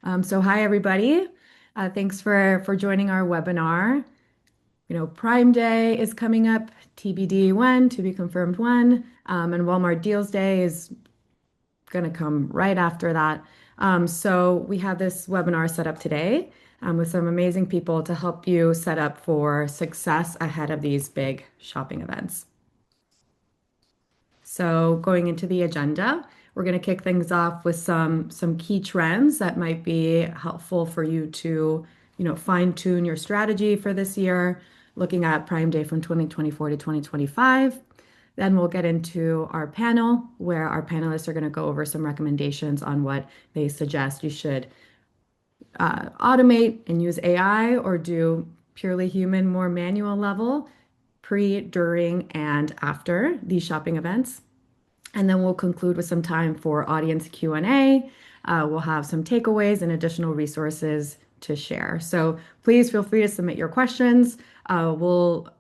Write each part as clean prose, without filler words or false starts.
So hi everybody. Thanks for joining our webinar. Prime Day is coming up, TBD when, to be confirmed when, and Walmart Deals Day is going to come right after that. So we have this webinar set up today with some amazing people to help you set up for success ahead of these big shopping events. So going into the agenda, we're going to kick things off with some key trends that might be helpful for you to, fine tune your strategy for this year, looking at Prime Day from 2024 to 2025. Then we'll get into our panel where our panelists are going to go over some recommendations on what they suggest you should automate and use AI or do purely human, more manual level pre, during, and after these shopping events. And then we'll conclude with some time for audience Q&A. We'll have some takeaways and additional resources to share. So please feel free to submit your questions. We'll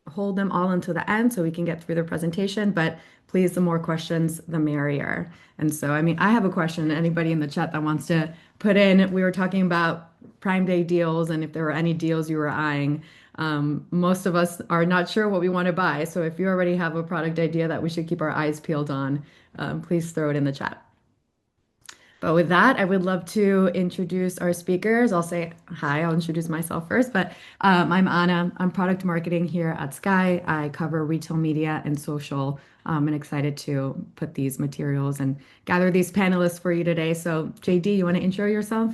hold them all until the end so we can get through the presentation, but please, the more questions, the merrier. And so, I have a question. Anybody in the chat that wants to put in, we were talking about Prime Day deals and if there were any deals you were eyeing. Most of us are not sure what we want to buy. So if you already have a product idea that we should keep our eyes peeled on, please throw it in the chat. But with that, I would love to introduce our speakers. I'll say hi, I'll introduce myself first, but I'm Anna. I'm product marketing here at Skai. I cover retail media and social. And excited to put these materials and gather these panelists for you today. So JD, you want to intro yourself?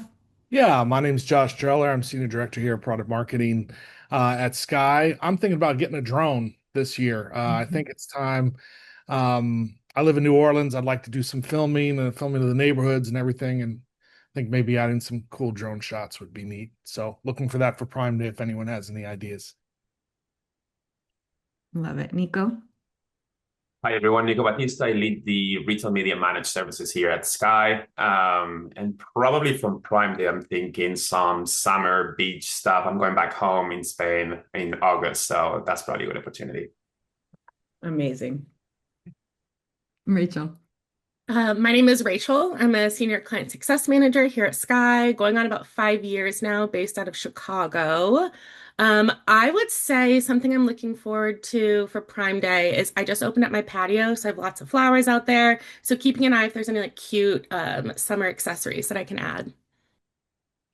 Yeah, my name's Josh Dreller. I'm Senior Director here at Product Marketing at Sky. I'm thinking about getting a drone this year. I think it's time. I live in New Orleans. I'd like to do some filming and filming of the neighborhoods and everything. And I think maybe adding some cool drone shots would be neat. So looking for that for Prime Day if anyone has any ideas. Love it. Nico? Hi everyone, Nico Batista. I lead the retail media managed services here at Sky. And probably from Prime Day, I'm thinking some summer beach stuff. I'm going back home in Spain in August, so that's probably a good opportunity. Amazing. Rachel. My name is Rachel. I'm a senior client success manager here at Sky, going on about 5 years now, based out of Chicago. I would say something I'm looking forward to for Prime Day is I just opened up my patio, so I have lots of flowers out there. So keeping an eye if there's any like cute summer accessories that I can add.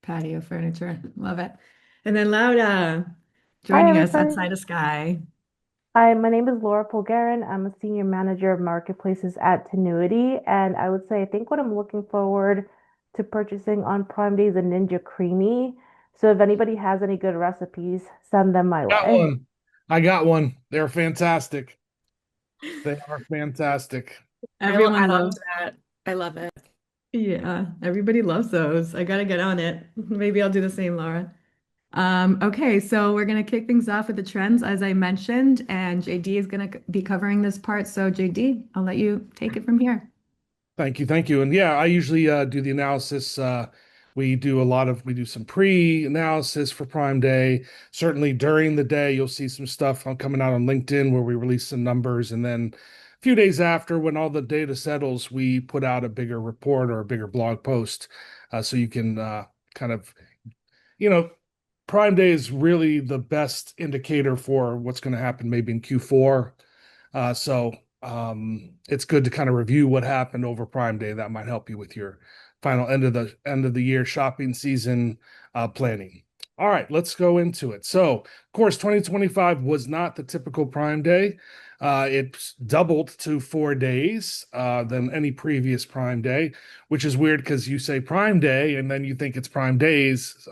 Patio furniture. Love it. And then Laura Hi, joining us everybody. outside of Sky. Hi, my name is Laura Polgarin. I'm a senior manager of marketplaces at Tenuity, and I would say I think what I'm looking forward to purchasing on Prime Day is a Ninja Creamy. So if anybody has any good recipes, send them my Got way. one. I got one. They're fantastic. They are fantastic. I Everyone love loves, that. I love it. yeah, everybody loves those. I gotta get on it. Maybe I'll do the same, Laura. Okay, so we're gonna kick things off with the trends, as I mentioned, and JD is gonna be covering this part. So JD, I'll let you take it from here. Thank you, thank you. And yeah, I usually do the analysis. We do some pre-analysis for Prime Day. Certainly during the day, you'll see some stuff coming out on LinkedIn where we release some numbers, and then a few days after, when all the data settles, we put out a bigger report or a bigger blog post, so you can kind of, you know, Prime Day is really the best indicator for what's going to happen maybe in Q4. So it's good to kind of review what happened over Prime Day. That might help you with your final end of the year shopping season planning. All right, let's go into it. So, of course, 2025 was not the typical Prime Day. It's doubled to 4 days than any previous Prime Day, which is weird because you say Prime Day and then you think it's Prime Days.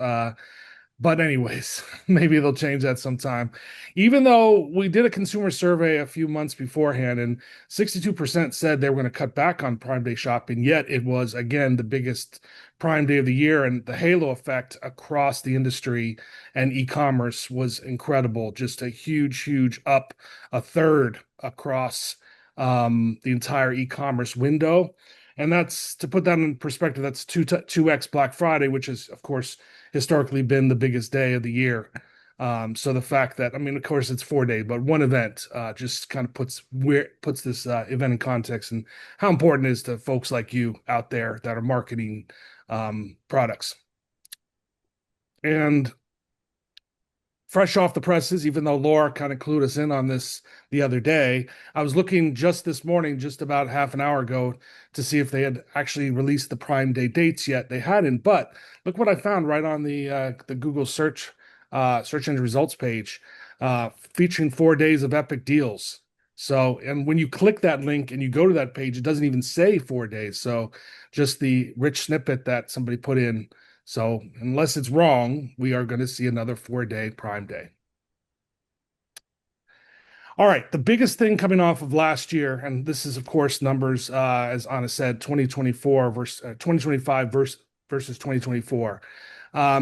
But anyways, maybe they'll change that sometime. Even though we did a consumer survey a few months beforehand, and 62% said they were going to cut back on Prime Day shopping, yet it was, again, the biggest Prime Day of the year, and the halo effect across the industry and e-commerce was incredible. Just a huge, huge up, a third across the entire e-commerce window. And that's, to put that in perspective, that's 2x Black Friday, which is, of course, historically been the biggest day of the year. So the fact that, I mean, of course, it's 4 days, but one event just kind of puts this event in context and how important it is to folks like you out there that are marketing products. And fresh off the presses, even though Laura kind of clued us in on this the other day, I was looking just this morning, just about half an hour ago, to see if they had actually released the Prime Day dates yet. They hadn't, but look what I found right on the Google search engine results page, featuring 4 days of epic deals. So, and when you click that link and you go to that page, it doesn't even say 4 days. So, just the rich snippet that somebody put in. So unless it's wrong, we are going to see another 4-day Prime Day. All right, the biggest thing coming off of last year, and this is of course numbers, as Anna said, 2024 versus 2025 versus 2024,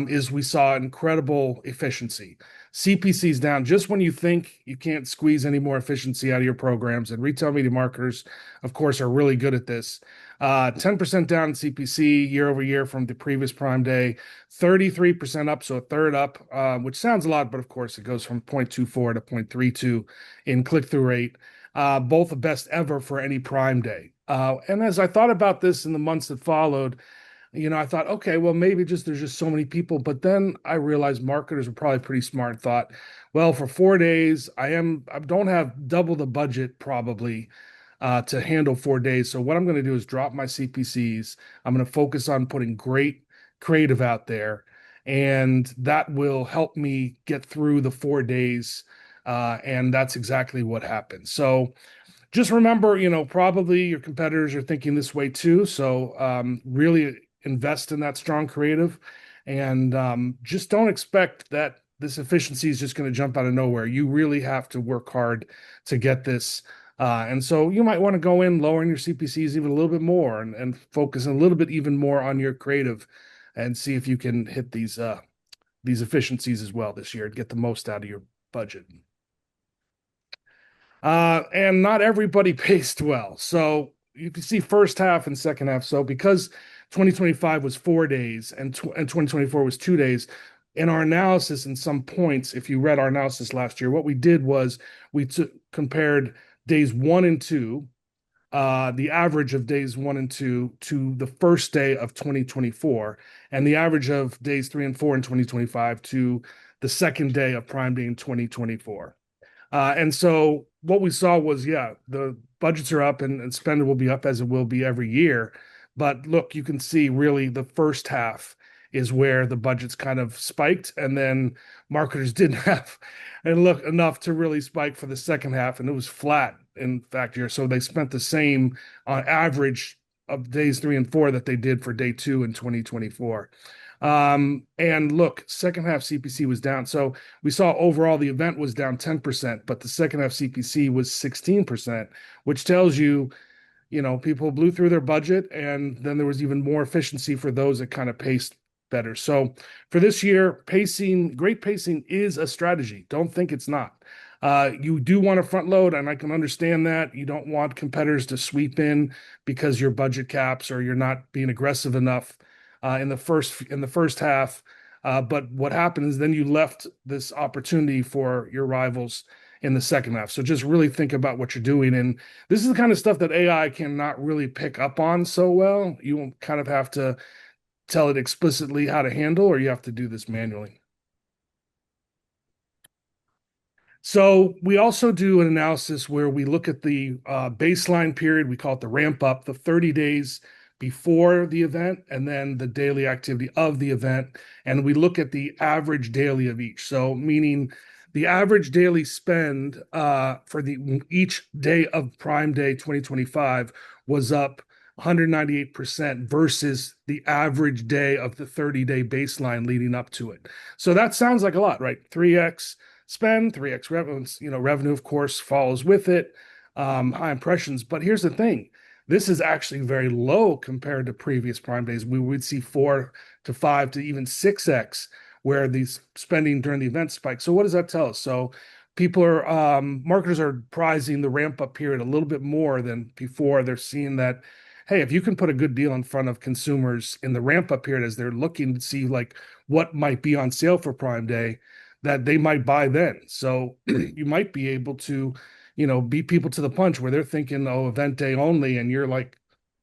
is we saw incredible efficiency. CPC's down just when you think you can't squeeze any more efficiency out of your programs, and retail media marketers, of course, are really good at this. 10% down in CPC year over year from the previous Prime Day, 33% up, so a third up, which sounds a lot, but of course it goes from 0.24 to 0.32 in click-through rate, both the best ever for any Prime Day. And as I thought about this in the months that followed, I thought, okay, well, maybe there's just so many people. But then I realized marketers were probably pretty smart and thought, well, for 4 days, I don't have double the budget probably to handle 4 days. So what I'm going to do is drop my CPCs. I'm going to focus on putting great creative out there, and that will help me get through the 4 days. And that's exactly what happened. So just remember, probably your competitors are thinking this way too. So really invest in that strong creative, and just don't expect that this efficiency is just going to jump out of nowhere. You really have to work hard to get this. And so you might want to go in lowering your CPCs even a little bit more, and focus a little bit even more on your creative, and see if you can hit these efficiencies as well this year and get the most out of your budget. And not everybody paced well. So you can see first half and second half. So because 2025 was 4 days and 2024 was 2 days, in our analysis, in some points, if you read our analysis last year, what we did was we compared days 1 and 2, the average of days 1 and 2 to the first day of 2024, and the average of days 3 and 4 in 2025 to the second day of Prime Day in 2024. And so what we saw was, yeah, the budgets are up, and spend will be up as it will be every year. But look, you can see really the first half is where the budgets kind of spiked, and then marketers didn't have enough to really spike for the second half, and it was flat, in fact, here. So they spent the same on average of days 3 and 4 that they did for day 2 in 2024. And look, second half CPC was down. So we saw overall the event was down 10%, but the second half CPC was 16%, which tells you, people blew through their budget, and then there was even more efficiency for those that kind of paced better. So for this year, great pacing is a strategy. Don't think it's not. You do want to front load, and I can understand that. You don't want competitors to sweep in because your budget caps, or you're not being aggressive enough in the first half. But what happened is then you left this opportunity for your rivals in the second half. So just really think about what you're doing. And this is the kind of stuff that AI cannot really pick up on so well. You kind of have to tell it explicitly how to handle, or you have to do this manually. So we also do an analysis where we look at the baseline period. We call it the ramp up, the 30 days before the event, and then the daily activity of the event. And we look at the average daily of each. So meaning the average daily spend for each day of Prime Day 2025 was up 198% versus the average day of the 30-day baseline leading up to it. So that sounds like a lot, right? 3x spend, 3x revenue. Revenue, of course, follows with it. High impressions. But here's the thing. This is actually very low compared to previous Prime Days. We would see 4 to 5 to even 6x where these spending during the event spike. So what does that tell us? So marketers are prizing the ramp up period a little bit more than before. They're seeing that, hey, if you can put a good deal in front of consumers in the ramp up period as they're looking to see like what might be on sale for Prime Day, that they might buy then. So you might be able to, beat people to the punch where they're thinking, oh, event day only. And you're like,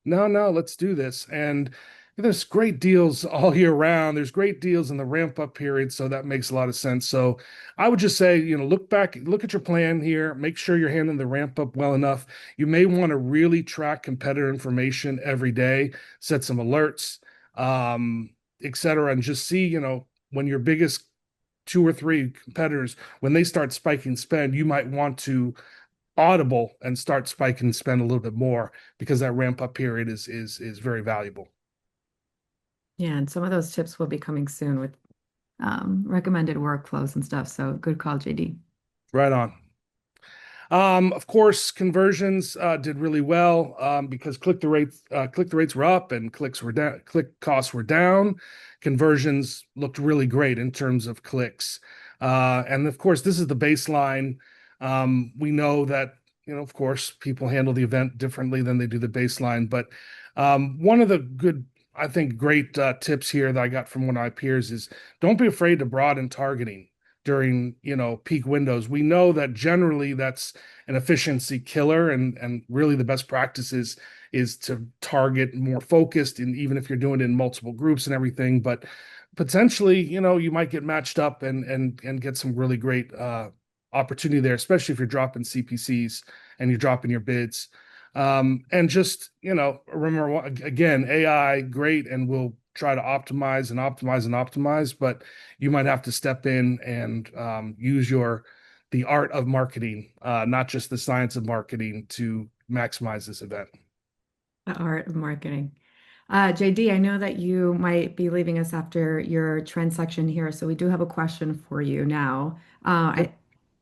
no, let's do this. And There's great deals all year round. There's great deals in the ramp up period, so that makes a lot of sense. So I would just say, look back, look at your plan here, make sure you're handling the ramp up well enough. You may want to really track competitor information every day, set some alerts, et cetera, and just see, when your biggest two or three competitors, when they start spiking spend, you might want to audible and start spiking spend a little bit more because that ramp up period is very valuable. Yeah, and some of those tips will be coming soon with recommended workflows and stuff. So good call, JD. Right on. Of course, conversions did really well because click the rates were up and clicks were down, click costs were down. Conversions looked really great in terms of clicks, and of course, this is the baseline. We know that of course, people handle the event differently than they do the baseline. But one of the good, I think, great tips here that I got from one of my peers is don't be afraid to broaden targeting during peak windows. We know that generally that's an efficiency killer, and really the best practice is to target more focused, and even if you're doing it in multiple groups and everything. But potentially you might get matched up and get some really great opportunity there, especially if you're dropping CPCs and you're dropping your bids. And just remember, again, AI great, and we'll try to optimize and optimize and optimize, but you might have to step in and use the art of marketing, not just the science of marketing, to maximize this event. The art of marketing. JD, I know that you might be leaving us after your trend section here, so we do have a question for you now.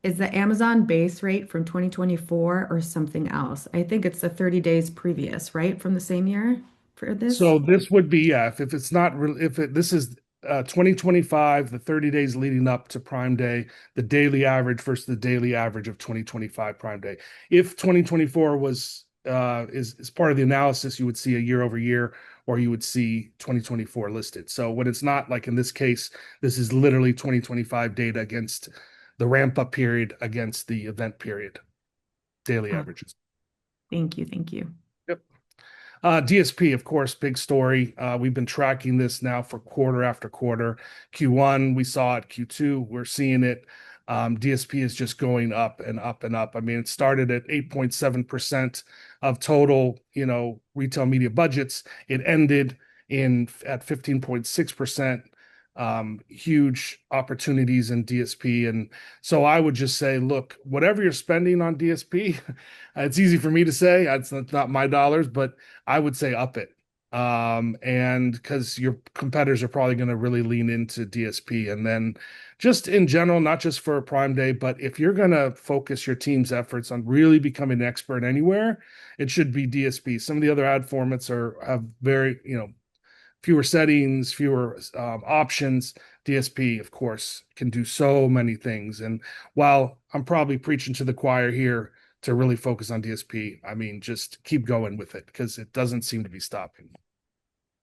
Is the Amazon base rate from 2024 or something else? I think it's the 30 days previous, right? From the same year for this? So this would be, yeah, if it's not real, this is 2025, the 30 days leading up to Prime Day, the daily average versus the daily average of 2025 Prime Day. If 2024 was is part of the analysis, you would see a year over year, or you would see 2024 listed. So when it's not, like in this case, this is literally 2025 data against the ramp up period against the event period, daily averages. Thank you. Thank you. Yep. DSP, of course, big story. We've been tracking this now for quarter after quarter. Q1, we saw it. Q2, we're seeing it. DSP is just going up and up and up. I mean, it started at 8.7% of total, retail media budgets. It ended at 15.6%. Huge opportunities in DSP. And so I would just say, look, whatever you're spending on DSP, it's easy for me to say, it's not my dollars, but I would say up it. And because your competitors are probably going to really lean into DSP. And then just in general, not just for Prime Day, but if you're going to focus your team's efforts on really becoming an expert anywhere, it should be DSP. Some of the other ad formats have very, fewer settings, fewer options. DSP, of course, can do so many things. And while I'm probably preaching to the choir here to really focus on DSP, I mean, just keep going with it because it doesn't seem to be stopping.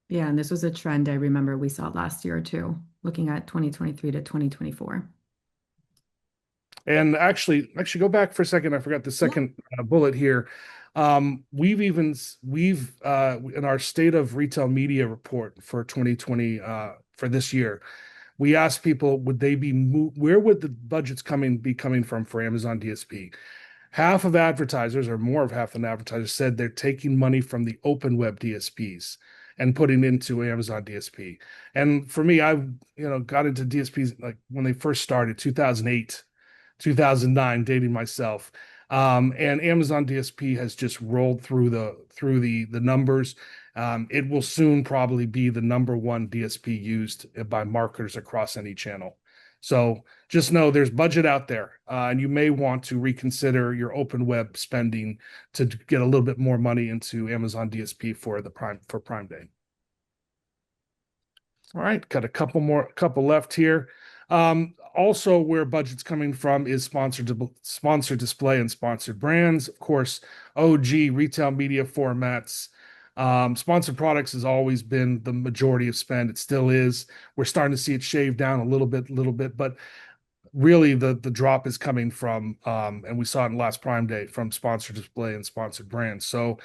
Yeah, and this was a trend I remember we saw last year too, looking at 2023 to 2024. And actually go back for a second. I forgot the second bullet here. We've in our state of retail media report for 2020 for this year, we asked people, where would the budgets be coming from for Amazon DSP? Half of advertisers, or more of half of advertisers, said they're taking money from the open web DSPs and putting into Amazon DSP. And for me, I got into DSPs like when they first started, 2008, 2009, dating myself. And Amazon DSP has just rolled through the numbers. It will soon probably be the number one DSP used by marketers across any channel. So just know there's budget out there, and you may want to reconsider your open web spending to get a little bit more money into Amazon DSP for Prime Day. All right, got a couple left here. Also, where budget's coming from is sponsored display and sponsored brands. Of course, OG retail media formats. Sponsored products has always been the majority of spend. It still is. We're starting to see it shave down a little bit, but really the drop is coming from, and we saw it in last Prime Day, from sponsored display and sponsored brands. So,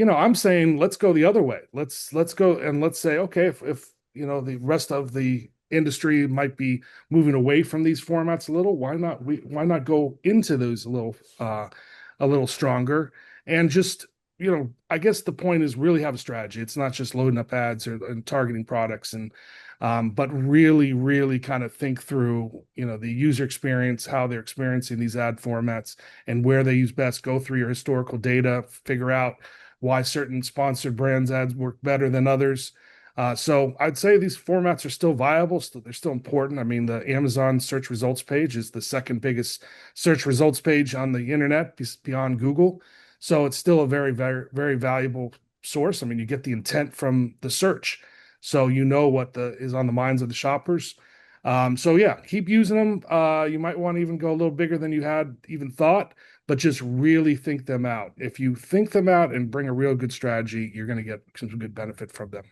I'm saying let's go the other way. Let's go and let's say, okay, if the rest of the industry might be moving away from these formats a little, why not go into those a little stronger and just I guess the point is really have a strategy. It's not just loading up ads and targeting products but really, really kind of think through, the user experience, how they're experiencing these ad formats and where they use best. Go through your historical data, figure out why certain sponsored brands ads work better than others. So I'd say these formats are still viable. They're still important. I mean, the Amazon search results page is the second biggest search results page on the internet beyond Google. So it's still a very, very, very valuable source. I mean, you get the intent from the search. So what is on the minds of the shoppers. So yeah, keep using them. You might want to even go a little bigger than you had even thought, but just really think them out. If you think them out and bring a real good strategy, you're going to get some good benefit from them.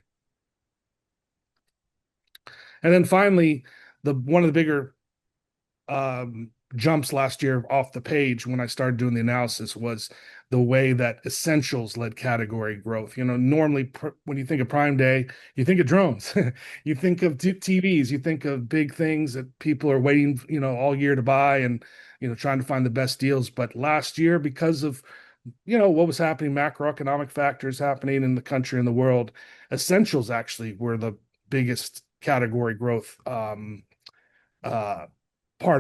And then finally, one of the bigger jumps last year off the page when I started doing the analysis was the way that essentials led category growth. Normally when you think of Prime Day, you think of drones, you think of TVs, you think of big things that people are waiting, all year to buy and, trying to find the best deals. But last year, because of, what was happening, macroeconomic factors happening in the country and the world, essentials actually were the biggest category growth part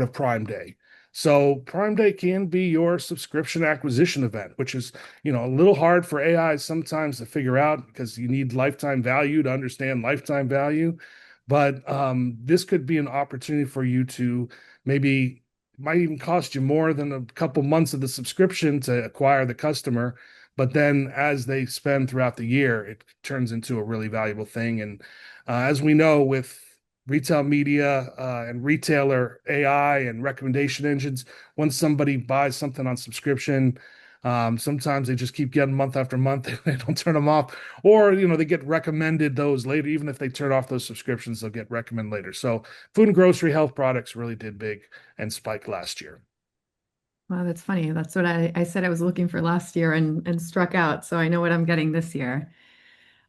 of Prime Day. So Prime Day can be your subscription acquisition event, which is, a little hard for AI sometimes to figure out because you need lifetime value to understand lifetime value. But this could be an opportunity for you to might even cost you more than a couple months of the subscription to acquire the customer. But then as they spend throughout the year, it turns into a really valuable thing. And as we know, with retail media and retailer AI and recommendation engines, once somebody buys something on subscription, sometimes they just keep getting month after month. They don't turn them off, or they get recommended those later. Even if they turn off those subscriptions, they'll get recommended later. So food and grocery health products really did big and spiked last year. Wow, that's funny. That's what I said I was looking for last year and struck out. So I know what I'm getting this year.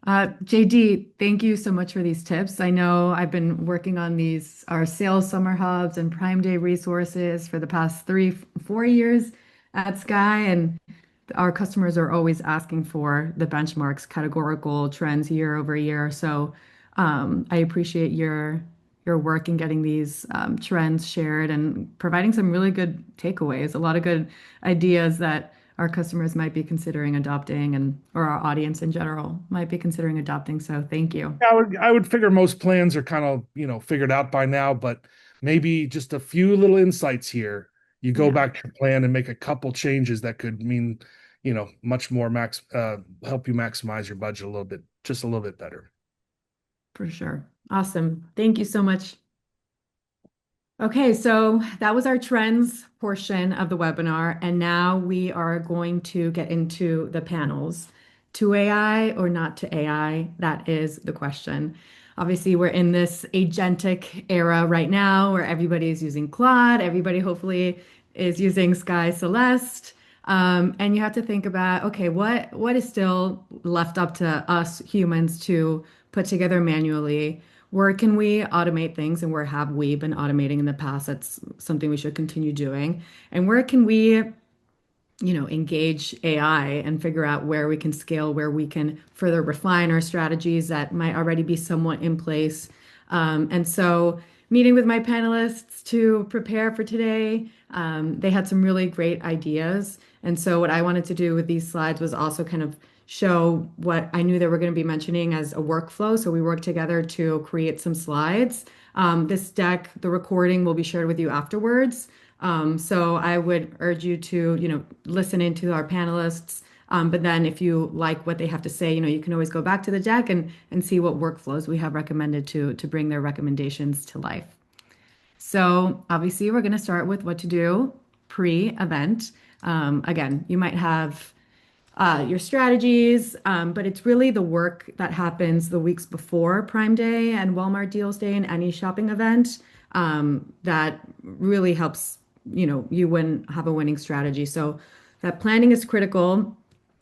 JD, thank you so much for these tips. I know I've been working on our sales summer hubs and Prime Day resources for the past 4 years at Skai, and our customers are always asking for the benchmarks, categorical trends year over year. So I appreciate your work in getting these trends shared and providing some really good takeaways, a lot of good ideas that our customers might be considering adopting or our audience in general might be considering adopting. So thank you. I would figure most plans are kind of, figured out by now, but maybe just a few little insights here. You go Yeah, back to your plan and make a couple changes that could mean, much more help you maximize your budget just a little bit better. for sure. Awesome. Thank you so much. Okay, so that was our trends portion of the webinar, and now we are going to get into the panels. To AI or not to AI? That is the question. Obviously, we're in this agentic era right now where everybody is using Claude, everybody hopefully is using Sky Celeste. And you have to think about, okay, what is still left up to us humans to put together manually? Where can we automate things and where have we been automating in the past? That's something we should continue doing. And where can we, engage AI and figure out where we can scale, where we can further refine our strategies that might already be somewhat in place. And so, meeting with my panelists to prepare for today, they had some really great ideas. And so, what I wanted to do with these slides was also kind of show what I knew they were going to be mentioning as a workflow. So, we worked together to create some slides. This deck, the recording will be shared with you afterwards. So I would urge you to, listen into our panelists. But then if you like what they have to say, you can always go back to the deck and see what workflows we have recommended to bring their recommendations to life. So obviously we're going to start with what to do pre-event. Again, you might have your strategies, but it's really the work that happens the weeks before Prime Day and Walmart Deals Day and any shopping event that really helps, you have a winning strategy. So that planning is critical.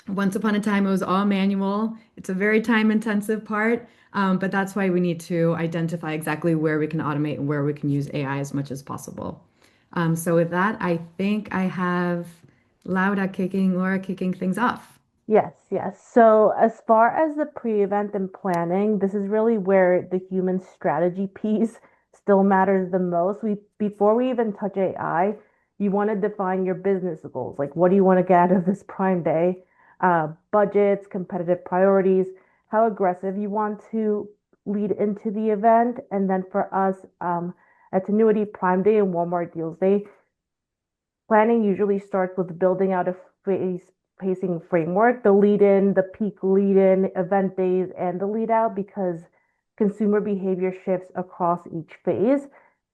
Once upon a time, it was all manual. It's a very time-intensive part, but that's why we need to identify exactly where we can automate and where we can use AI as much as possible. So with that, I think I have Laura kicking things off. Yes, yes. So as far as the pre-event and planning, this is really where the human strategy piece still matters the most. Before we even touch AI, you want to define your business goals. Like, what do you want to get out of this Prime Day? Budgets, competitive priorities, how aggressive you want to lead into the event. And then for us, at Tenuity Prime Day and Walmart Deals Day, planning usually starts with building out a pacing framework, the lead in, the peak lead in, event days, and the lead out, because consumer behavior shifts across each phase.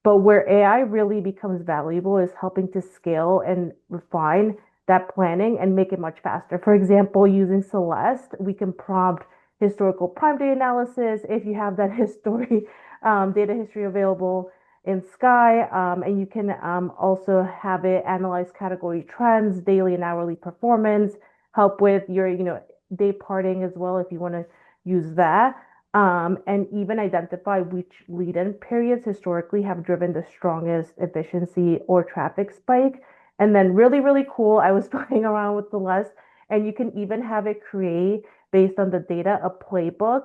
But where AI really becomes valuable is helping to scale and refine that planning and make it much faster. For example, using Celeste, we can prompt historical Prime Day analysis if you have that history, data history available in Skai, and you can also have it analyze category trends, daily and hourly performance, help with your, day parting as well if you want to use that, and even identify which lead-in periods historically have driven the strongest efficiency or traffic spike. And then really, really cool, I was playing around with the list, and you can even have it create based on the data a playbook,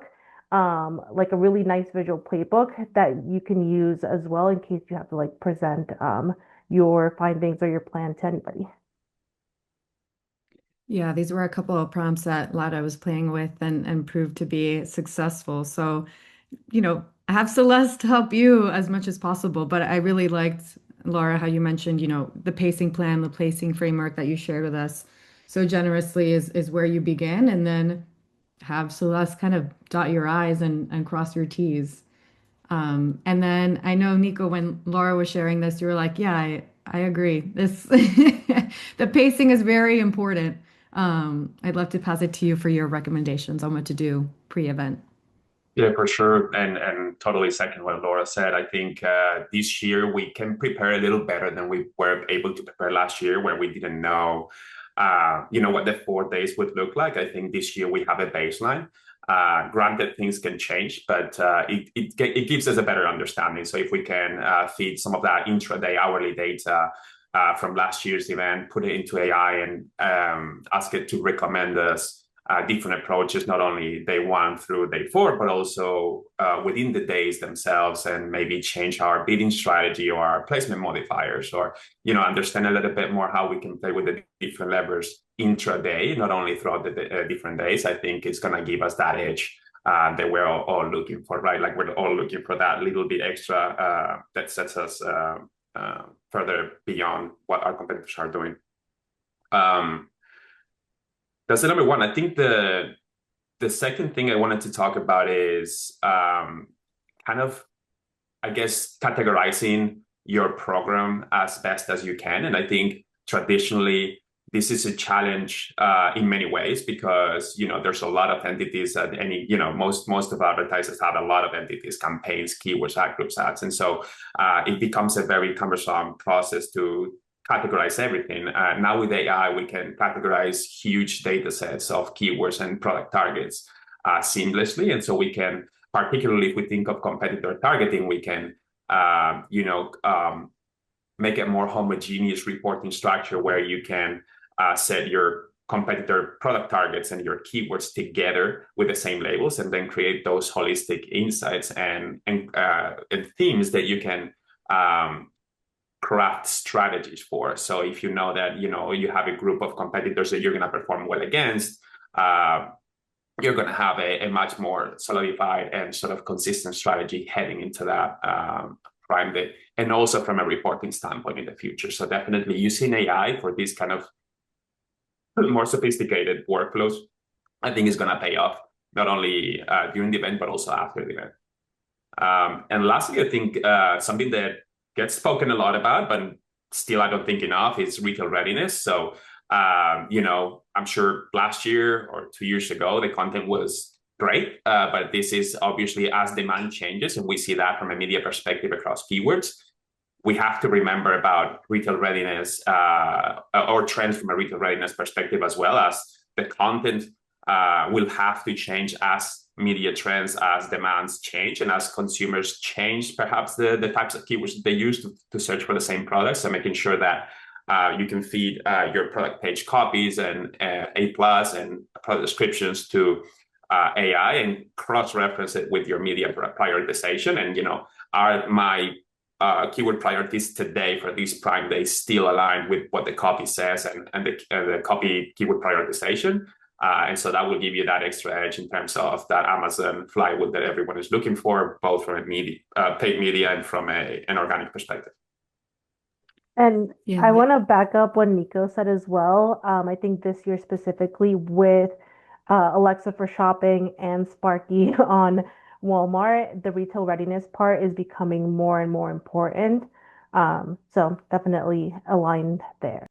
like a really nice visual playbook that you can use as well in case you have to like present your findings or your plan to anybody. Yeah, these were a couple of prompts that Lada was playing with and proved to be successful. So, have Celeste help you as much as possible. But I really liked, Laura, how you mentioned, the pacing plan, the pacing framework that you shared with us so generously is where you begin, and then have Celeste kind of dot your I's and cross your T's. And then I know, Nico, when Laura was sharing this, you were like, yeah, I agree. This the pacing is very important. I'd love to pass it to you for your recommendations on what to do pre-event. Yeah, for sure, and totally second what Laura said. I think this year we can prepare a little better than we were able to prepare last year, where we didn't know, what the 4 days would look like. I think this year we have a baseline. Granted, things can change, but it gives us a better understanding. So if we can feed some of that intraday hourly data from last year's event, put it into AI, and ask it to recommend us different approaches, not only day 1 through day 4, but also within the days themselves, and maybe change our bidding strategy or our placement modifiers, or understand a little bit more how we can play with the different levers intraday, not only throughout the different days. I think it's going to give us that edge that we're all looking for, right? Like, we're all looking for that little bit extra that sets us further beyond what our competitors are doing. That's the number one. I think the second thing I wanted to talk about is kind of, I guess, categorizing your program as best as you can. And I think traditionally this is a challenge in many ways, because there's a lot of entities that most of our advertisers have a lot of entities, campaigns, keywords, ad groups, ads, and so it becomes a very cumbersome process to categorize everything. Now with AI, we can categorize huge data sets of keywords and product targets seamlessly. And so we can, particularly if we think of competitor targeting, we can, make a more homogeneous reporting structure where you can set your competitor product targets and your keywords together with the same labels, and then create those holistic insights and themes that you can craft strategies for. So if you know that you have a group of competitors that you're going to perform well against, you're going to have a much more solidified and sort of consistent strategy heading into that Prime Day, and also from a reporting standpoint in the future. So definitely using AI for these kind of more sophisticated workflows, I think is going to pay off, not only during the event, but also after the event. And lastly, I think something that gets spoken a lot about, but still I don't think enough, is retail readiness. So, I'm sure last year or 2 years ago, the content was great, but this is obviously as demand changes, and we see that from a media perspective across keywords. We have to remember about retail readiness or trends from a retail readiness perspective, as well as the content will have to change as media trends, as demands change, and as consumers change perhaps the types of keywords they use to search for the same products. So making sure that you can feed your product page copies and A plus and product descriptions to AI and cross-reference it with your media prioritization. And, are my keyword priorities today for these Prime Days still aligned with what the copy says and the copy keyword prioritization? And so that will give you that extra edge in terms of that Amazon flywheel that everyone is looking for, both from a paid media and from an organic perspective. And Yeah. I want to back up what Nico said as well. I think this year specifically with Alexa for shopping and Sparky on Walmart, the retail readiness part is becoming more and more important. So definitely aligned there.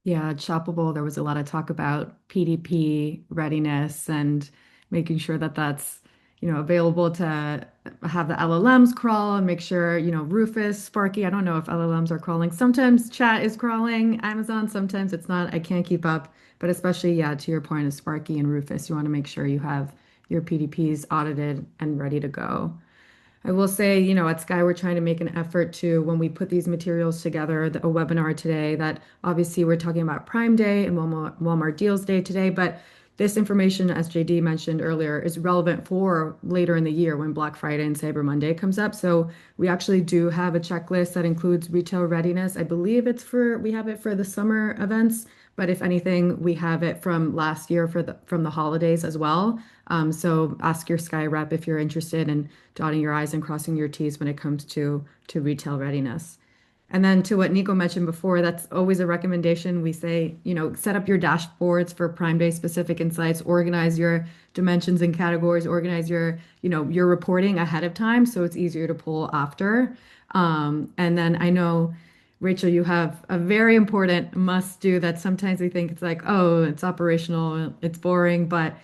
Yeah, shoppable. There was a lot of talk about PDP readiness and making sure that that's, available to have the LLMs crawl and make sure, Rufus, Sparky. I don't know if LLMs are crawling. Sometimes chat is crawling Amazon, sometimes it's not. I can't keep up. But especially, yeah, to your point of Sparky and Rufus, you want to make sure you have your PDPs audited and ready to go. I will say, at Sky, we're trying to make an effort to, when we put these materials together, a webinar today, that obviously we're talking about Prime Day and Walmart Deals Day today, but this information, as JD mentioned earlier, is relevant for later in the year when Black Friday and Cyber Monday comes up. So we actually do have a checklist that includes retail readiness. I believe we have it for the summer events, but if anything, we have it from last year from the holidays as well. So ask your Sky rep if you're interested in dotting your I's and crossing your T's when it comes to retail readiness. And then to what Nico mentioned before, that's always a recommendation. We say, set up your dashboards for Prime Day specific insights, organize your dimensions and categories, organize your reporting ahead of time so it's easier to pull after. And then I know, Rachel, you have a very important must do that sometimes we think it's like, oh, it's operational, it's boring, but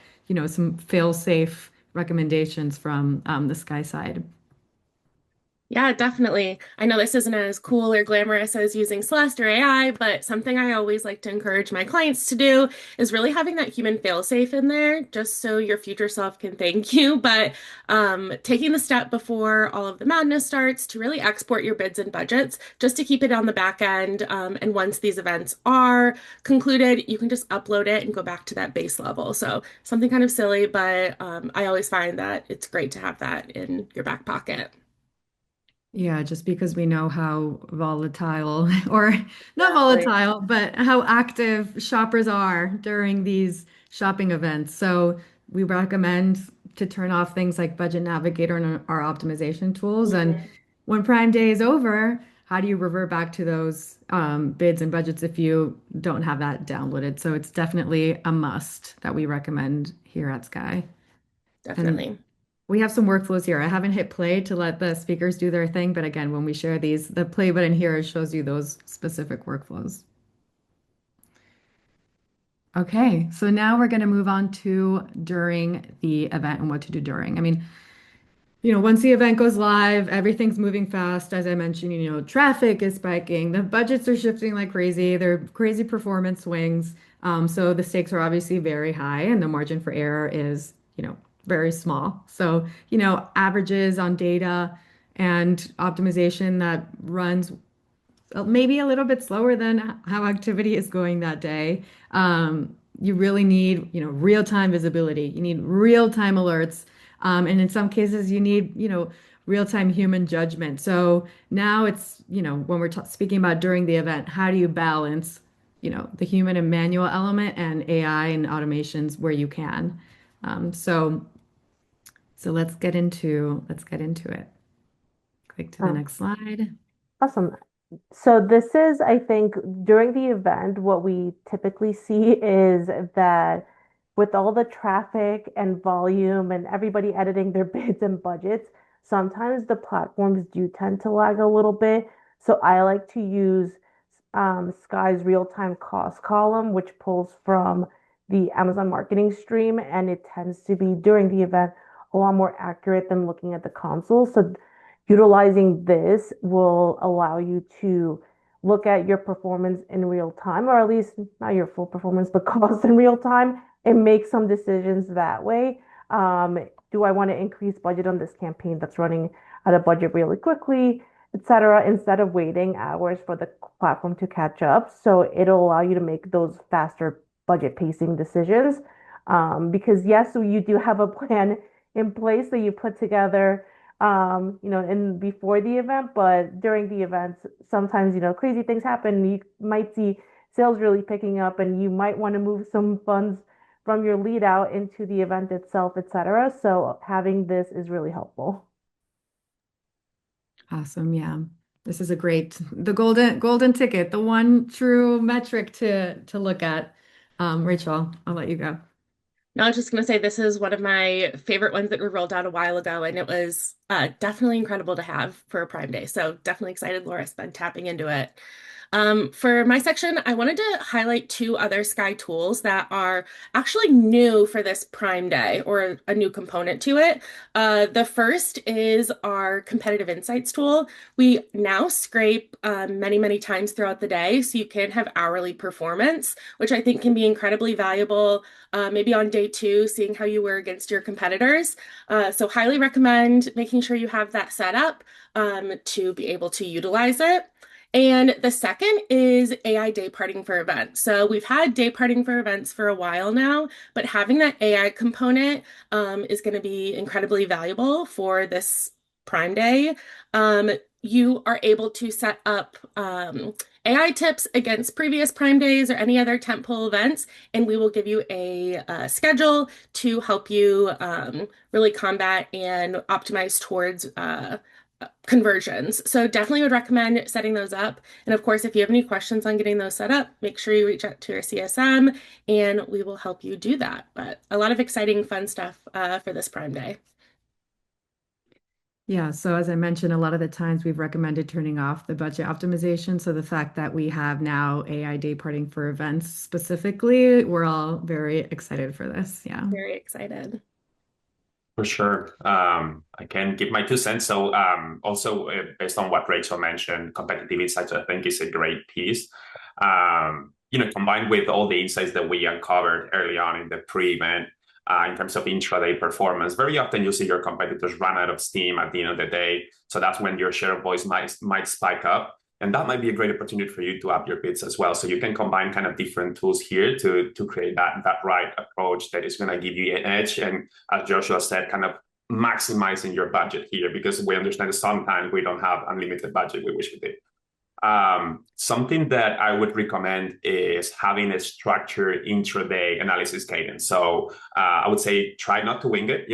some fail-safe recommendations from the Sky side. Yeah, definitely. I know this isn't as cool or glamorous as using Celeste or AI, but something I always like to encourage my clients to do is really having that human fail-safe in there, just so your future self can thank you. But taking the step before all of the madness starts to really export your bids and budgets, just to keep it on the back end. And once these events are concluded, you can just upload it and go back to that base level. So something kind of silly, but I always find that it's great to have that in your back pocket. Yeah, just because we know how volatile, or not Exactly. volatile, but how active shoppers are during these shopping events. So we recommend to turn off things like Budget Navigator and our optimization tools. And Mhm. when Prime Day is over, how do you revert back to those bids and budgets if you don't have that downloaded? So it's definitely a must that we recommend here at Sky. And Definitely. we have some workflows here. I haven't hit play to let the speakers do their thing, but again, when we share these, the play button here shows you those specific workflows. Okay, so now we're going to move on to during the event and what to do during. I mean, once the event goes live, everything's moving fast. As I mentioned, traffic is spiking, the budgets are shifting like crazy, they're crazy performance swings. So the stakes are obviously very high, and the margin for error is, very small. So, averages on data and optimization that runs maybe a little bit slower than how activity is going that day. You really need, real-time visibility. You need real-time alerts. And in some cases, you need, real-time human judgment. So now it's, when we're speaking about during the event, how do you balance, the human and manual element and AI and automations where you can? So let's get into it. Click to the Oh, next slide. awesome. So this is, I think, during the event, what we typically see is that with all the traffic and volume and everybody editing their bids and budgets, sometimes the platforms do tend to lag a little bit. So I like to use Sky's real-time cost column, which pulls from the Amazon marketing stream, and it tends to be during the event a lot more accurate than looking at the console. So utilizing this will allow you to look at your performance in real time, or at least not your full performance, but costs in real time, and make some decisions that way. Um, do I want to increase budget on this campaign that's running out of budget really quickly, etc., instead of waiting hours for the platform to catch up? So it'll allow you to make those faster budget pacing decisions. Because yes, so you do have a plan in place that you put together, in before the event, but during the events, sometimes, crazy things happen. You might see sales really picking up, and you might want to move some funds from your lead out into the event itself, etc. So having this is really helpful. Awesome. Yeah. This is the golden ticket, the one true metric to look at. Rachel, I'll let you go. No, I was just going to say this is one of my favorite ones that were rolled out a while ago, and it was definitely incredible to have for a Prime Day. So definitely excited Laura's been tapping into it. For my section, I wanted to highlight two other Skai tools that are actually new for this Prime Day or a new component to it. The first is our competitive insights tool. We now scrape many, many times throughout the day, so you can have hourly performance, which I think can be incredibly valuable. Maybe on day two, seeing how you were against your competitors. So highly recommend making sure you have that set up to be able to utilize it. And the second is AI day parting for events. So we've had day parting for events for a while now, but having that AI component is going to be incredibly valuable for this Prime Day. You are able to set up AI tips against previous Prime Days or any other tentpole events, and we will give you a schedule to help you really combat and optimize towards conversions. So definitely would recommend setting those up. And of course, if you have any questions on getting those set up, make sure you reach out to your CSM and we will help you do that. But a lot of exciting, fun stuff for this Prime Day. Yeah, so as I mentioned, a lot of the times we've recommended turning off the budget optimization. So the fact that we have now AI day parting for events specifically, we're all very excited for this. Yeah. Very excited. For sure. I can give my 2 cents. So also based on what Rachel mentioned, competitive insights, I think is a great piece. Combined with all the insights that we uncovered early on in the pre-event, in terms of intraday performance, very often you see your competitors run out of steam at the end of the day. So that's when your share of voice might spike up. And that might be a great opportunity for you to up your bids as well. So you can combine kind of different tools here to create that right approach that is going to give you an edge. And as Joshua said, kind of maximizing your budget here, because we understand that sometimes we don't have unlimited budget. We wish we did. Something that I would recommend is having a structured intraday analysis cadence. So I would say try not to wing it.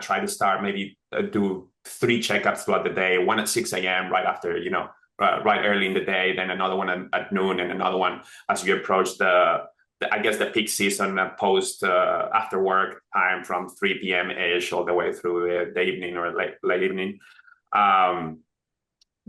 Try to start maybe do 3 checkups throughout the day, one at 6 a.m. right after, right early in the day, then another one at noon, and another one as you approach the peak season post after work time from 3 p.m. ish all the way through the evening or late evening.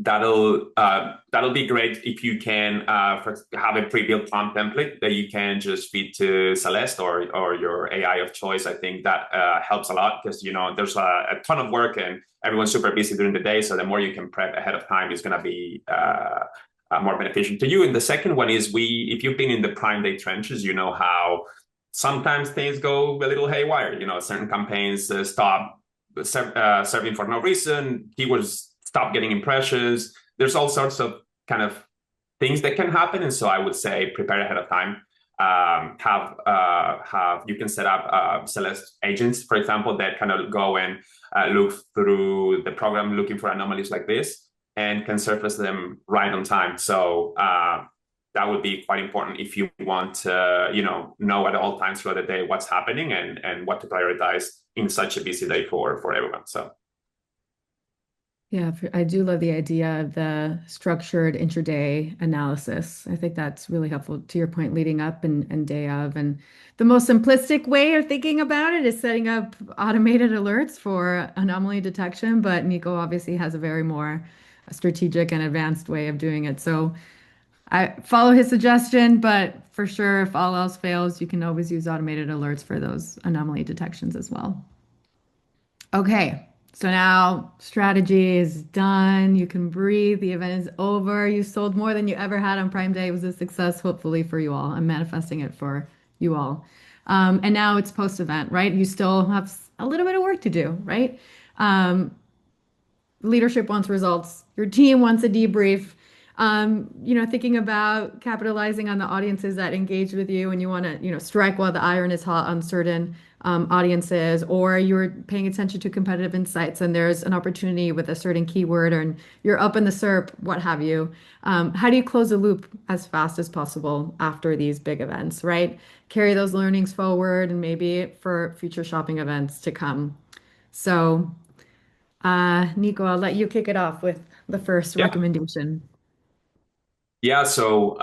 That'll be great if you can have a pre-built prompt template that you can just feed to Celeste or your AI of choice. I think that helps a lot because there's a ton of work and everyone's super busy during the day. So the more you can prep ahead of time is going to be more beneficial to you. And the second one is if you've been in the Prime Day trenches, you know how sometimes things go a little haywire. Certain campaigns stop serving for no reason. Keywords stop getting impressions. There's all sorts of kind of things that can happen. And so I would say prepare ahead of time. You can set up Celeste agents, for example, that kind of go and look through the program looking for anomalies like this and can surface them right on time. So that would be quite important if you want to, know at all times throughout the day what's happening and what to prioritize in such a busy day for everyone. So. Yeah, I do love the idea of the structured intraday analysis. I think that's really helpful to your point leading up and day of. And the most simplistic way of thinking about it is setting up automated alerts for anomaly detection. But Nico obviously has a very more strategic and advanced way of doing it. So I follow his suggestion, but for sure, if all else fails, you can always use automated alerts for those anomaly detections as well. Okay. So now strategy is done. You can breathe. The event is over. You sold more than you ever had on Prime Day. It was a success, hopefully, for you all. I'm manifesting it for you all. And now it's post-event, right? You still have a little bit of work to do, right? Um, Leadership wants results. Your team wants a debrief. Thinking about capitalizing on the audiences that engage with you and you want to, strike while the iron is hot on certain audiences, or you're paying attention to competitive insights and there's an opportunity with a certain keyword and you're up in the SERP, what have you. How do you close the loop as fast as possible after these big events, right? Carry those learnings forward and maybe for future shopping events to come. So, Nico, I'll let you kick it off with the first Yeah. recommendation. Yeah, so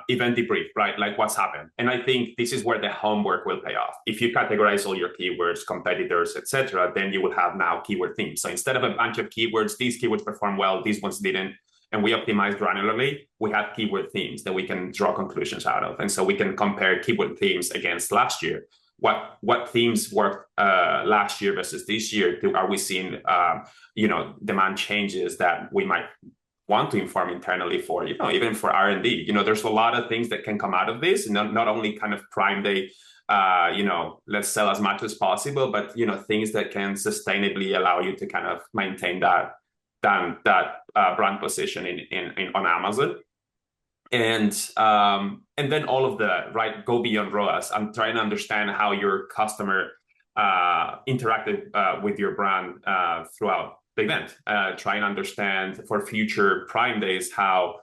event debrief, right? Like what's happened. And I think this is where the homework will pay off. If you categorize all your keywords, competitors, etc., then you will have now keyword themes. So instead of a bunch of keywords, these keywords perform well, these ones didn't, and we optimize granularly, we have keyword themes that we can draw conclusions out of. And so we can compare keyword themes against last year. What themes worked last year versus this year? Are we seeing demand changes that we might want to inform internally for, even for R&D. There's a lot of things that can come out of this, not only kind of Prime Day, let's sell as much as possible, but, things that can sustainably allow you to kind of maintain that brand position on Amazon. And then all of the, right, go beyond ROAS. I'm trying to understand how your customer interacted with your brand throughout the event. Try and understand for future Prime Days how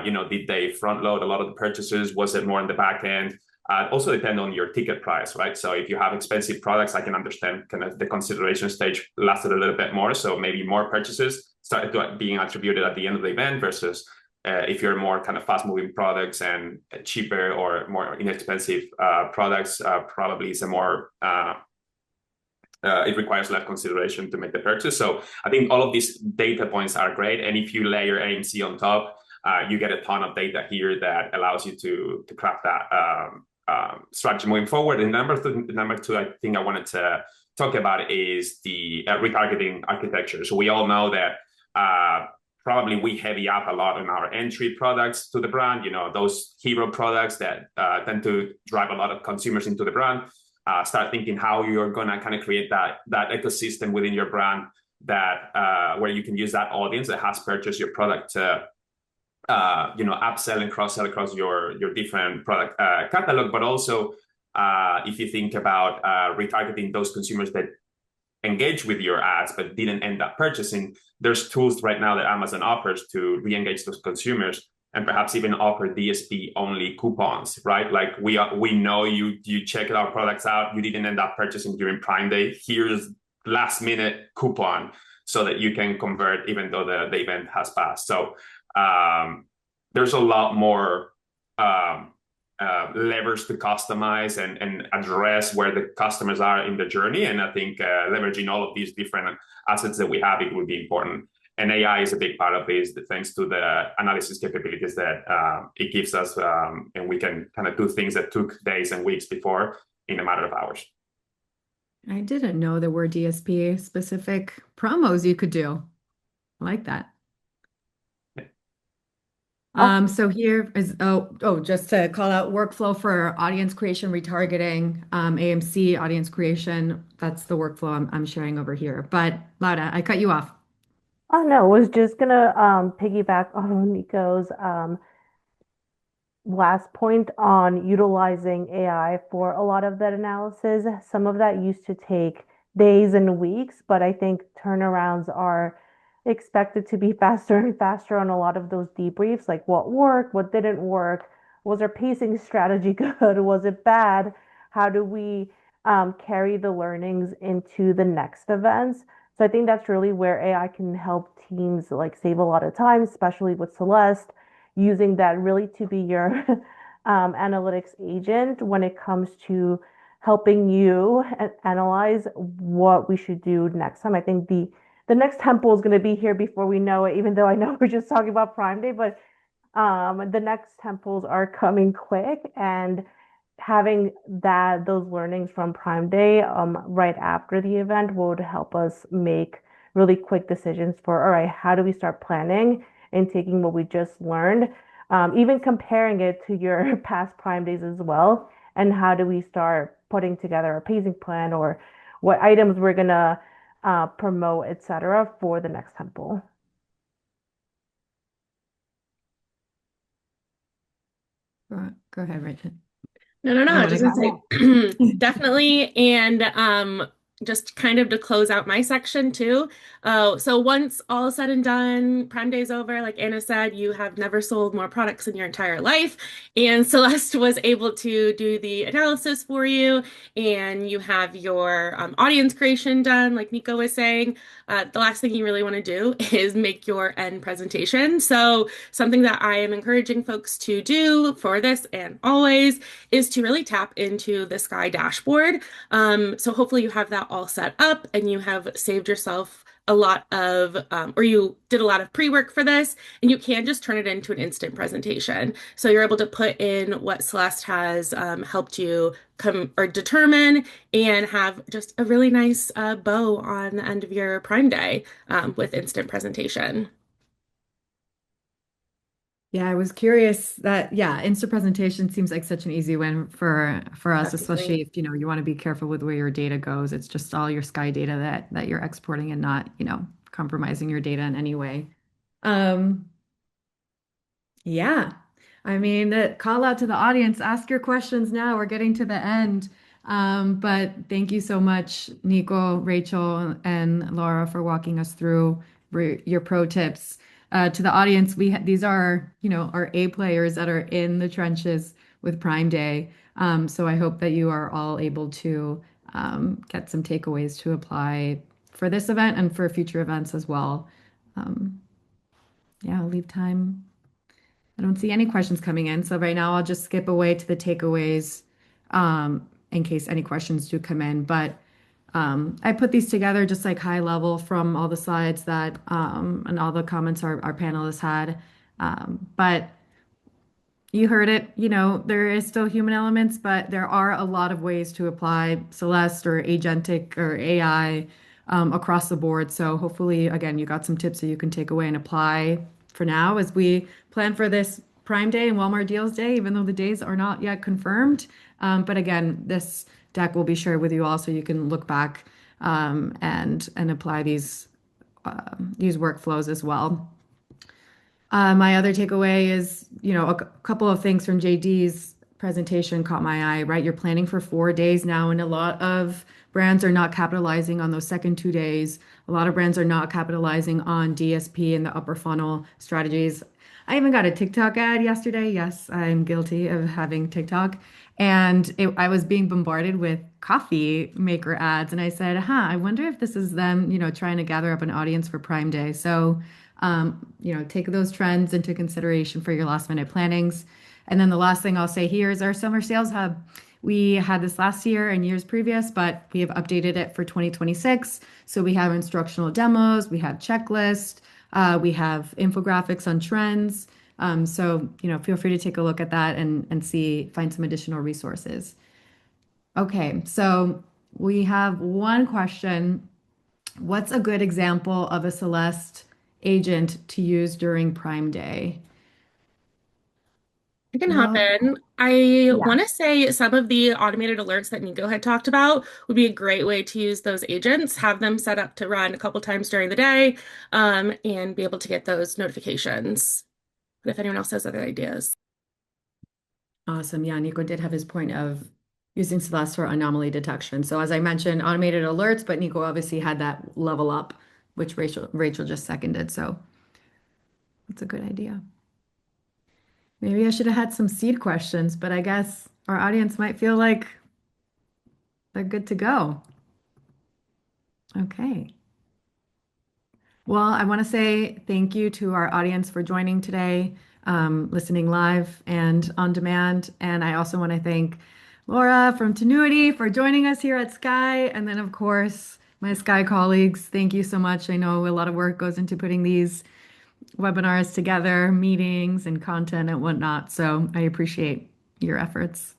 did they front load a lot of the purchases? Was it more in the back end? Also depend on your ticket price, right? So if you have expensive products, I can understand kind of the consideration stage lasted a little bit more. So maybe more purchases started being attributed at the end of the event versus if you're more kind of fast moving products and cheaper or more inexpensive products, probably is a more it requires less consideration to make the purchase. So I think all of these data points are great. And if you layer AMC on top, you get a ton of data here that allows you to craft that strategy moving forward. And number two, I think I wanted to talk about is the retargeting architecture. So we all know that probably we heavy up a lot on our entry products to the brand, those hero products that tend to drive a lot of consumers into the brand. Start thinking how you're going to kind of create that ecosystem within your brand that where you can use that audience that has purchased your product to upsell and cross-sell across your different product catalog. But also if you think about retargeting those consumers that engage with your ads but didn't end up purchasing, there's tools right now that Amazon offers to re-engage those consumers and perhaps even offer DSP only coupons, right? Like we know you checked our products out, you didn't end up purchasing during Prime Day. Here's last minute coupon so that you can convert even though the event has passed. So there's a lot more levers to customize and address where the customers are in the journey. And I think leveraging all of these different assets that we have, it would be important. And AI is a big part of this, thanks to the analysis capabilities that it gives us. And we can kind of do things that took days and weeks before in a matter of hours. I didn't know there were DSP specific promos you could do. I like that. So here is, just to call out workflow for audience creation, retargeting, AMC audience creation. That's the workflow I'm sharing over here. But Laura, I cut you off. Oh no, was just gonna piggyback on Nico's last point on utilizing AI for a lot of that analysis. Some of that used to take days and weeks, but I think turnarounds are expected to be faster and faster on a lot of those debriefs, like what worked, what didn't work, was our pacing strategy good, was it bad? How do we carry the learnings into the next events? So I think that's really where AI can help teams like save a lot of time, especially with Celeste using that really to be your analytics agent when it comes to helping you analyze what we should do next time. I think the next temple is going to be here before we know it, even though I know we're just talking about Prime Day, but the next temples are coming quick, and having those learnings from Prime Day right after the event would help us make really quick decisions for, all right, how do we start planning and taking what we just learned, even comparing it to your past Prime Days as well, and how do we start putting together a pacing plan or what items we're gonna promote, etc., for the next temple. Go ahead, Rachel. No, no, no. Oh, I and I was just got gonna say definitely. And just kind of to close out my section too. So once all is said and done, Prime Day's over, like Anna said, you have never sold more products in your entire life. And Celeste was able to do the analysis for you, and you have your audience creation done, like Nico was saying. The last thing you really want to do is make your end presentation. So something that I am encouraging folks to do for this and always is to really tap into the Skai dashboard. So hopefully you have that all set up and you have saved yourself a lot of, or you did a lot of pre-work for this, and you can just turn it into an instant presentation. So you're able to put in what Celeste has helped you come or determine and have just a really nice bow on the end of your Prime Day with instant presentation. Yeah, I was curious that yeah, instant presentation seems like such an easy win for us, Definitely. especially if you want to be careful with where your data goes. It's just all your Sky data that you're exporting and not, compromising your data in any way. Um, yeah. I mean, call out to the audience, ask your questions now. We're getting to the end. But thank you so much, Nico, Rachel, and Laura for walking us through your pro tips. To the audience, these are, our A players that are in the trenches with Prime Day. So I hope that you are all able to get some takeaways to apply for this event and for future events as well. Um, yeah, I'll leave time. I don't see any questions coming in. So right now I'll just skip away to the takeaways in case any questions do come in. But I put these together just like high level from all the slides that and all the comments our panelists had. But you heard it, there is still human elements, but there are a lot of ways to apply Celeste or agentic or AI across the board. So hopefully, again, you got some tips that you can take away and apply for now as we plan for this Prime Day and Walmart Deals Day, even though the days are not yet confirmed. But again, this deck will be shared with you all so you can look back and apply these workflows as well. My other takeaway is, a couple of things from JD's presentation caught my eye, right? You're planning for 4 days now, and a lot of brands are not capitalizing on those second 2 days. A lot of brands are not capitalizing on DSP and the upper funnel strategies. I even got a TikTok ad yesterday. Yes, I'm guilty of having TikTok. And I was being bombarded with coffee maker ads. And I said, I wonder if this is them, trying to gather up an audience for Prime Day. So, take those trends into consideration for your last minute plannings. And then the last thing I'll say here is our summer sales hub. We had this last year and years previous, but we have updated it for 2026. So we have instructional demos, we have checklists, we have infographics on trends. So, feel free to take a look at that and find some additional resources. Okay, so we have one question. What's a good example of a Celeste agent to use during Prime Day? I can hop Well, in. I Yeah. want to say some of the automated alerts that Nico had talked about would be a great way to use those agents, have them set up to run a couple times during the day, and be able to get those notifications. But if anyone else has other ideas. awesome. Yeah, Nico did have his point of using Celeste for anomaly detection. So as I mentioned, automated alerts, but Nico obviously had that level up, which Rachel just seconded. So that's a good idea. Maybe I should have had some seed questions, but I guess our audience might feel like they're good to go. Okay. Well, I want to say thank you to our audience for joining today, listening live and on demand. And I also want to thank Laura from Tenuity for joining us here at Sky. And then, of course, my Sky colleagues, thank you so much. I know a lot of work goes into putting these webinars together, meetings and content and whatnot. So I appreciate your efforts.